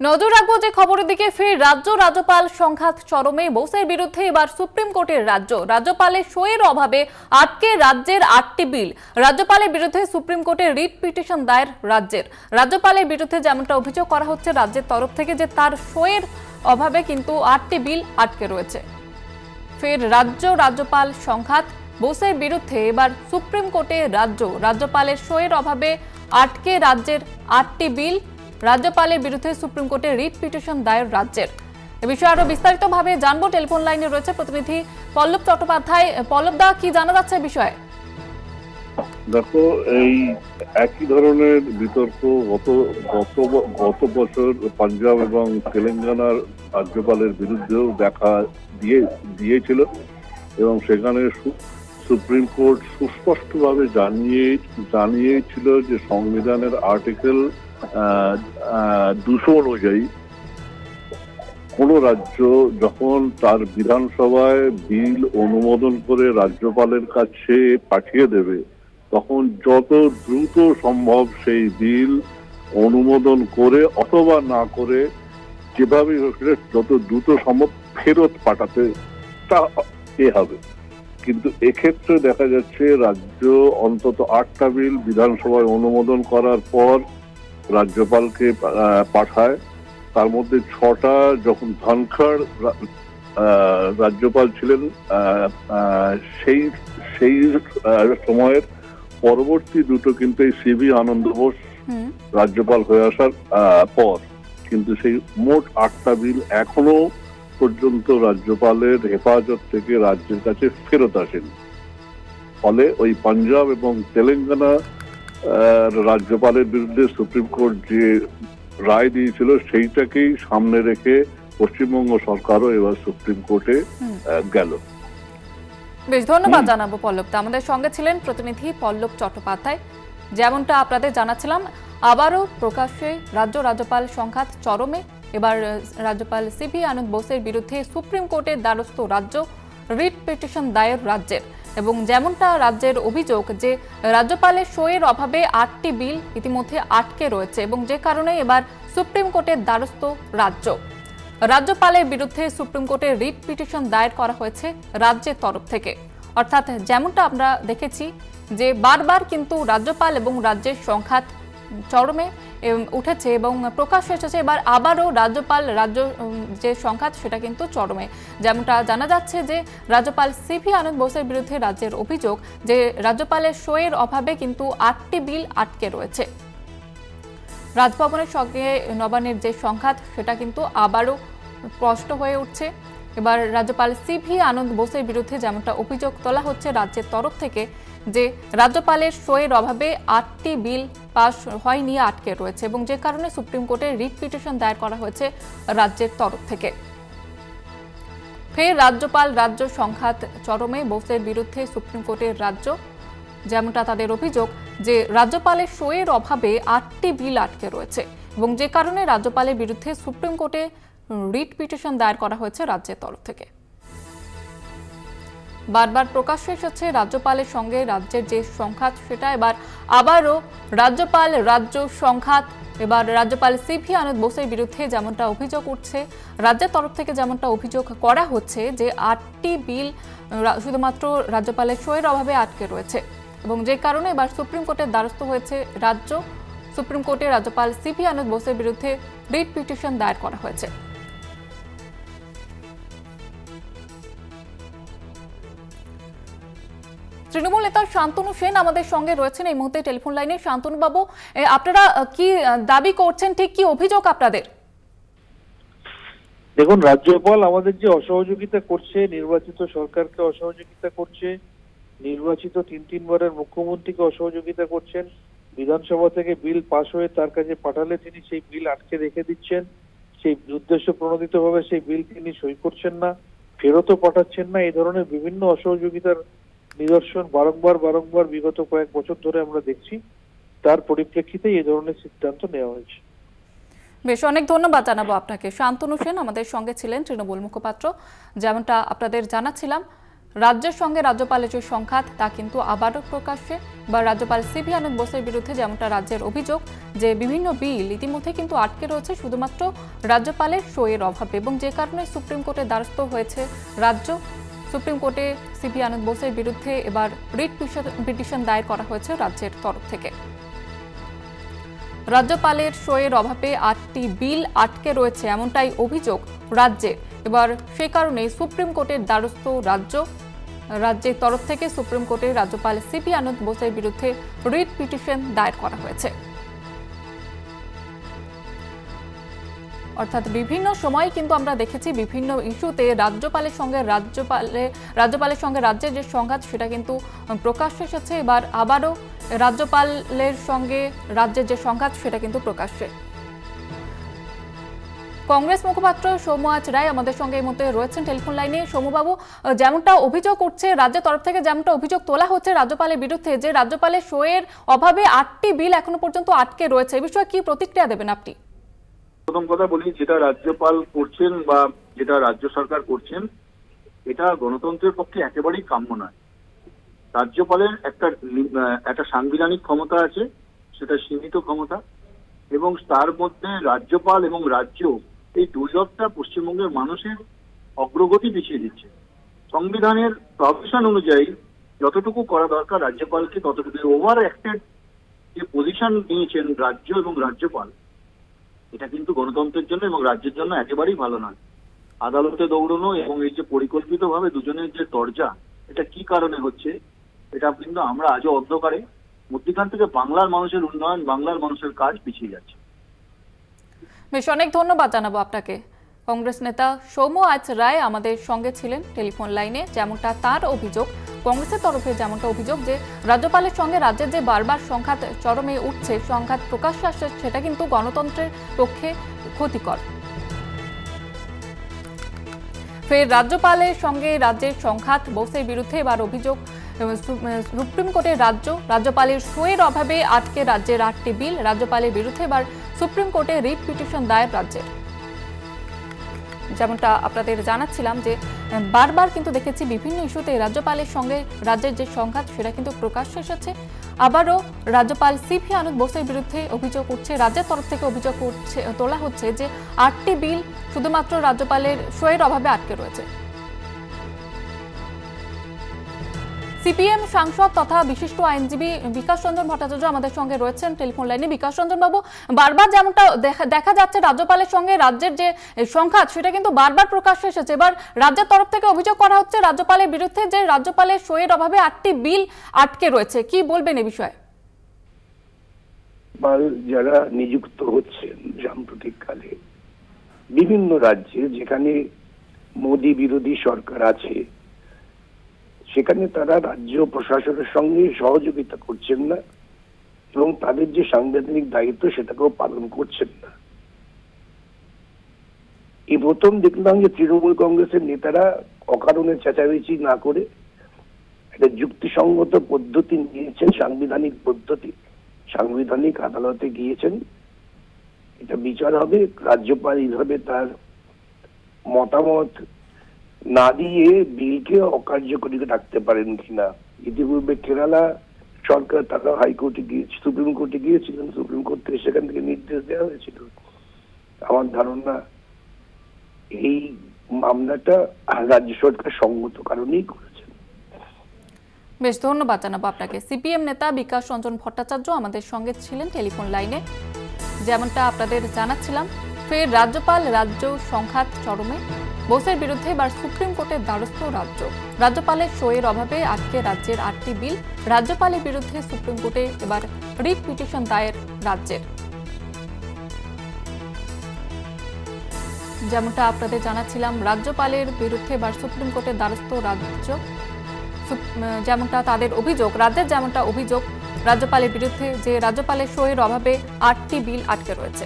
নজর রাখবো যে খবরের দিকে। ফের রাজ্যপাল সংঘাত চরমে। বোসের বিরুদ্ধে এবার সুপ্রিম কোর্টের রাজ্যপালের সইয়ের অভাবে আটকে রাজ্যের 8টি বিল। রাজ্যপালের বিরুদ্ধে সুপ্রিম কোর্টে রিট পিটিশন দায়ের রাজ্যপালের বিরুদ্ধে যেমনটা অভিযোগ করা হচ্ছে রাজ্যের তরফ থেকে যে তার সইয়ের অভাবে কিন্তু 8টি বিল আটকে রয়েছে। ফের রাজ্যপাল সংঘাত। বোসের বিরুদ্ধে এবার সুপ্রিম কোর্টে রাজ্যপালের সইয়ের অভাবে আটকে রাজ্যের 8টি বিল। রাজ্যপালের বিরুদ্ধে সুপ্রিম কোর্টে রিট পিটিশন দায়ের রাজ্যের। এ বিষয়ে আরো বিস্তারিতভাবে জানবো। টেলিফোন লাইনে রয়েছে প্রতিনিধি পল্লব চট্টোপাধ্যায়। পল্লব দা, কি জানা যাচ্ছে বিষয়ে? দেখো, এই একই ধরনের বিতর্ক গত বছর পাঞ্জাব এবং তেলেঙ্গানার রাজ্যপালের বিরুদ্ধেও দেখা দিয়েছিল এবং সেখানে সুপ্রিম কোর্ট সুস্পষ্টভাবে জানিয়েছিল যে সংবিধানের আর্টিকেল 200 অনুযায়ী কোন রাজ্য যখন তার বিধানসভায় বিল অনুমোদন করে রাজ্যপালের কাছে পাঠিয়ে দেবে তখন যত দ্রুত সম্ভব সেই বিল অনুমোদন করে অথবা না করে যেভাবে যত দ্রুত সম্ভব ফেরত পাঠাতে হবে। কিন্তু এক্ষেত্রে দেখা যাচ্ছে রাজ্য অন্তত 8টা বিল বিধানসভায় অনুমোদন করার পর রাজ্যপালকে পাঠায়। তার মধ্যে 6টা যখন ধনখড় রাজ্যপাল ছিলেন সেই সময়ের পরবর্তী দুটো কিন্তু এই সিভি আনন্দ বোস রাজ্যপাল হয়ে আসার পর কিন্তু সেই মোট 8টা বিল এখনো পর্যন্ত রাজ্যপালের হেফাজত থেকে রাজ্যের কাছে ফেরত আসেনি। ফলে ওই পাঞ্জাব এবং তেলেঙ্গানা রাজ্যপালের বিরুদ্ধে সুপ্রিম কোর্ট যে রায় দিয়েছিল সেইটাকেই সামনে রেখে পশ্চিমবঙ্গ সরকারও এবার সুপ্রিম কোর্টে গেল। বেশ, ধন্যবাদ জানাবো পল্লব। আমাদের সঙ্গে ছিলেন প্রতিনিধি পল্লব চট্টোপাধ্যায়। যেমনটা আপনাদের জানাচ্ছিলাম, আবারও প্রকাশ্যে রাজ্যপাল সংঘাত চরমে। এবার রাজ্যপাল সিভি আনন্দ বোসের বিরুদ্ধে সুপ্রিম কোর্টের দ্বারস্থ রাজ্য, রিট পিটিশন দায়ের রাজ্যের। এবং যেমনটা রাজ্যের অভিযোগ যে রাজ্যপালের সইয়ের অভাবে 8টি বিল ইতিমধ্যে আটকে রয়েছে এবং যে কারণে এবার সুপ্রিম কোর্টের দ্বারস্থ রাজ্যপালের বিরুদ্ধে সুপ্রিম কোর্টে রিট পিটিশন দায়ের করা হয়েছে রাজ্যের তরফ থেকে। অর্থাৎ যেমনটা আমরা দেখেছি যে বারবার কিন্তু রাজ্যপাল এবং রাজ্যের সংঘাত চরমে উঠেছে এবং প্রকাশ এসেছে। এবার আবারও রাজ্য যে সংঘাত সেটা কিন্তু চরমে। যেমনটা জানা যাচ্ছে যে রাজ্যপাল সিভি আনন্দ বোসের বিরুদ্ধে রাজ্যের অভিযোগ যে রাজ্যপালের সইয়ের অভাবে কিন্তু 8টি বিল আটকে রয়েছে। রাজভবনের সঙ্গে নবান্নের যে সংঘাত সেটা কিন্তু আবারও স্পষ্ট হয়ে উঠছে। এবার রাজ্যপাল সিভি আনন্দ বোসের বিরুদ্ধে যেমনটা অভিযোগ তোলা হচ্ছে রাজ্যের তরফ থেকে যে রাজ্যপালের সইয়ের অভাবে 8টি বিল পাস হয়নি, আটকে রয়েছে এবং যে কারণে সুপ্রিম কোর্টে রিট পিটিশন দায়ের করা হয়েছে রাজ্যের তরফ থেকে। ফের রাজ্য সংঘাত চরমে। বোসের বিরুদ্ধে সুপ্রিম কোর্টের যেমনটা তাদের অভিযোগ যে রাজ্যপালের সইয়ের অভাবে 8টি বিল আটকে রয়েছে এবং যে কারণে রাজ্যপালের বিরুদ্ধে সুপ্রিম কোর্টে রিট পিটিশন দায়ের করা হয়েছে রাজ্যের তরফ থেকে। বারবার প্রকাশ্যে এসেছে রাজ্যপালের সঙ্গে রাজ্যের যে সংঘাত সেটা। এবার আবারও রাজ্য সংঘাত। এবার রাজ্যপাল সিভি আনন্দ বোসের বিরুদ্ধে যেমনটা অভিযোগ উঠছে রাজ্যের তরফ থেকে, যেমনটা অভিযোগ করা হচ্ছে যে 8টি বিল শুধুমাত্র রাজ্যপালের সইয়ের অভাবে আটকে রয়েছে এবং যে কারণে এবার সুপ্রিম কোর্টের দ্বারস্থ হয়েছে রাজ্য। সুপ্রিম কোর্টে রাজ্যপাল সিভি আনন্দ বোসের বিরুদ্ধে রিট পিটিশন দায়ের করা হয়েছে। তৃণমূল নেতা শান্তনু সেন আমাদের সঙ্গে রয়েছেন এই মুহূর্তে টেলিফোন লাইনে। শান্তনু বাবু, আপনারা কি দাবি করছেন, ঠিক কি অভিযোগ আপনাদের? দেখুন, রাজ্যপাল আমাদের যে অসহযোগিতা করছে, নির্বাচিত সরকারকে অসহযোগিতা করছে, নির্বাচিত 3-3বারের মুখ্যমন্ত্রীকে অসহযোগিতা করছেন। বিধানসভা থেকে বিল পাশ হয়ে তার কাছে পাঠালে তিনি সেই বিল আটকে রেখে দিচ্ছেন। সেই উদ্দেশ্য প্রণোদিত ভাবে সেই বিল তিনি সই করছেন না, ফেরতও পাঠাচ্ছেন না। এই ধরনের বিভিন্ন অসহযোগিতার নিদর্শন বারংবার বিগত কয়েক বছর ধরে আমরা দেখছি। তার পরিপ্রেক্ষিতে এই ধরনের সিদ্ধান্ত নেওয়া হয়েছে। বেশ, অনেক ধন্যবাদ জানাবো আপনাকে। শান্তনু সেন আমাদের সঙ্গে ছিলেন, তৃণমূল মুখপাত্র। যেমনটা আপনাদের জানাচ্ছিলাম, রাজ্যের সঙ্গে রাজ্যপালের যে সংঘাত তা কিন্তু আবারও প্রকাশ্যে। বা রাজ্যপাল সিভি আনন্দ বোসের বিরুদ্ধে যেমনটা রাজ্যের অভিযোগ যে বিভিন্ন বিল ইতিমধ্যে কিন্তু আটকে রয়েছে শুধুমাত্র রাজ্যপালের সইয়ের অভাবে, এবং যে কারণে সুপ্রিম কোর্টের দ্বারস্থ হয়েছে রাজ্য। সুপ্রিম কোর্টে সিভি আনন্দ বোসের বিরুদ্ধে এবার রিট পিটিশন দায়ের করা হয়েছে রাজ্যের তরফ থেকে। রাজ্যপালের সইয়ের অভাবে 8টি বিল আটকে রয়েছে এমনটাই অভিযোগ রাজ্যের। এবার সেই কারণে সুপ্রিম কোর্টের দ্বারস্থ রাজ্যের তরফ থেকে সুপ্রিম কোর্টে রাজ্যপাল সিভি আনন্দ বোসের বিরুদ্ধে রিট পিটিশন দায়ের করা হয়েছে। অর্থাৎ বিভিন্ন সময় কিন্তু আমরা দেখেছি বিভিন্ন ইস্যুতে রাজ্যপালের সঙ্গে রাজ্যের যে সংঘাত সেটা কিন্তু প্রকাশ্যে এসেছে। এবার আবারও রাজ্যপালের সঙ্গে রাজ্যের যে সংঘাত সেটা কিন্তু প্রকাশ্যে। কংগ্রেস মুখপাত্র সৌম্য রায় আমাদের সঙ্গে এই মুহূর্তে রয়েছেন টেলিফোন লাইনে। সৌম্যবাবু, যেমনটা অভিযোগ উঠছে রাজ্যের তরফ থেকে, যেমনটা অভিযোগ তোলা হচ্ছে রাজ্যপালের বিরুদ্ধে যে রাজ্যপালের সইয়ের অভাবে 8টি বিল এখনো পর্যন্ত আটকে রয়েছে, এই বিষয়ে কি প্রতিক্রিয়া দেবেন আপনি? প্রথম কথা বলি, যেটা রাজ্যপাল করছেন বা যেটা রাজ্য সরকার করছেন এটা গণতন্ত্রের পক্ষে একেবারেই কাম্য নয়। রাজ্যপালের একটা সাংবিধানিক ক্ষমতা আছে, সেটা সীমিত ক্ষমতা, এবং তার মধ্যে রাজ্যপাল এবং রাজ্য এই দুর্লভটা পশ্চিমবঙ্গের মানুষের অগ্রগতি পিছিয়ে দিচ্ছে। সংবিধানের প্রভিশন অনুযায়ী যতটুকু করা দরকার রাজ্যপালকে ততটুকু, ওভার অ্যাক্টেড যে পজিশন নিয়েছেন রাজ্য এবং রাজ্যপাল, এটা কিন্তু গণতন্ত্রের জন্য এবং রাজ্যের জন্য একেবারেই ভালো নয়। আদালতে দৌড়ানো এবং এই যে পরিকল্পিতভাবে দুজনের যে তরজা, এটা কি কারণে হচ্ছে এটা কিন্তু আমরা আজও অন্ধকারে। মধ্যখান থেকে বাংলার মানুষের উন্নয়ন, বাংলার মানুষের কাজ পিছিয়ে যাচ্ছে। বেশ, অনেক ধন্যবাদ জানাবো আপনাকে। কংগ্রেস নেতা সৌম্য রায় আমাদের সঙ্গে ছিলেন টেলিফোন লাইনে। যেমনটা তার অভিযোগ, কংগ্রেসের তরফে যেমনটা অভিযোগ যে রাজ্যপালের সঙ্গে রাজ্যের যে বারবার সংঘাত চরমে উঠছে, সংঘাত প্রকাশ্যে আসছে, সেটা কিন্তু গণতন্ত্রের পক্ষে ক্ষতিকর। ফের রাজ্যপালের সঙ্গে রাজ্যের সংঘাত বোসের বিরুদ্ধে এবার অভিযোগ সুপ্রিম কোর্টের রাজ্যপালের সইয়ের অভাবে আটকে রাজ্যের 8টি বিল। রাজ্যপালের বিরুদ্ধে এবার সুপ্রিম কোর্টে রিট পিটিশন দায়ের রাজ্যের। যেমনটা আপনাদের জানাচ্ছিলাম যে বারবার কিন্তু দেখেছি বিভিন্ন ইস্যুতে রাজ্যপালের সঙ্গে রাজ্যের যে সংঘাত সেটা কিন্তু প্রকাশ্যে এসেছে। আবারও রাজ্যপাল সিভি আনন্দ বোসের বিরুদ্ধে অভিযোগ উঠছে, রাজ্যের তরফ থেকে অভিযোগ তোলা হচ্ছে যে 8টি বিল শুধুমাত্র রাজ্যপালের সইয়ের অভাবে আটকে রয়েছে। সিপিএম সাংসদ তথা বিশিষ্ট আইনজীবী বিকাশ রঞ্জন ভট্টাচার্য আমাদের সঙ্গে রয়েছেন টেলিফোন লাইনে। বিকাশ রঞ্জন বাবু, বারবার যেমনটা দেখা যাচ্ছে রাজ্যপালের সঙ্গে রাজ্যের যে সংঘাত সেটা কিন্তু বারবার প্রকাশ্যে এসেছে। এবার রাজ্যের তরফ থেকে অভিযোগ করা হচ্ছে রাজ্যপালের বিরুদ্ধে যে রাজ্যপালের সইয়ের অভাবে 8টি বিল আটকে রয়েছে, কি বলবেন এ বিষয়ে? যারা নিযুক্ত হচ্ছেন সাম্প্রতিককালে বিভিন্ন রাজ্যে, যেখানে মোদী বিরোধী সরকার আছে, সেখানে তারা রাজ্য প্রশাসনের সঙ্গে সহযোগিতা করছেন না এবং তাদের যে সাংবিধানিক দায়িত্ব সেটাকেও পালন করছেন না। এই প্রথম দেখলাম যে তৃণমূল কংগ্রেসের নেতারা অকারণে চেঁচামেচি না করে একটা যুক্তিসঙ্গত পদ্ধতি নিয়েছেন, সাংবিধানিক পদ্ধতি, সাংবিধানিক আদালতে গিয়েছেন। এটা বিচার হবে, রাজ্যপাল এইভাবে তার মতামত না দিয়ে বিলকে অকার্যকরী রাখতে পারেন কিনা। ইতিপূর্বে কেরালা সরকার, তারা হাইকোর্টে গিয়েছে, সুপ্রিম কোর্টে গিয়েছিলেন, সুপ্রিম কোর্ট থেকে সেখান থেকে নির্দেশ দেওয়া হয়েছিল। আমার ধারণা এই মামলাটা রাজ্য সরকার সঙ্গত কারণেই করেছেন। বেশ, ধন্যবাদ জানাবো আপনাকে। সিপিএম নেতা বিকাশ রঞ্জন ভট্টাচার্য আমাদের সঙ্গে ছিলেন টেলিফোন লাইনে। যেমনটা আপনাদের জানাচ্ছিলাম, ফের রাজ্য সংঘাত চরমে, বোসের বিরুদ্ধে এবার সুপ্রিম কোর্টের দ্বারস্থ রাজ্যপালের সইয়ের অভাবে আটকে রাজ্যের 8টি বিল। রাজ্যপালের বিরুদ্ধে সুপ্রিম কোর্টে এবার রিট পিটিশন দায়ের রাজ্যের। যেমনটা আপনাদের জানাচ্ছিলাম, রাজ্যপালের বিরুদ্ধে এবার সুপ্রিম কোর্টের দ্বারস্থ রাজ্য। যেমনটা তাদের অভিযোগ, রাজ্যের যেমনটা অভিযোগ রাজ্যপালের বিরুদ্ধে যে রাজ্যপালের সইয়ের অভাবে 8টি বিল আটকে রয়েছে।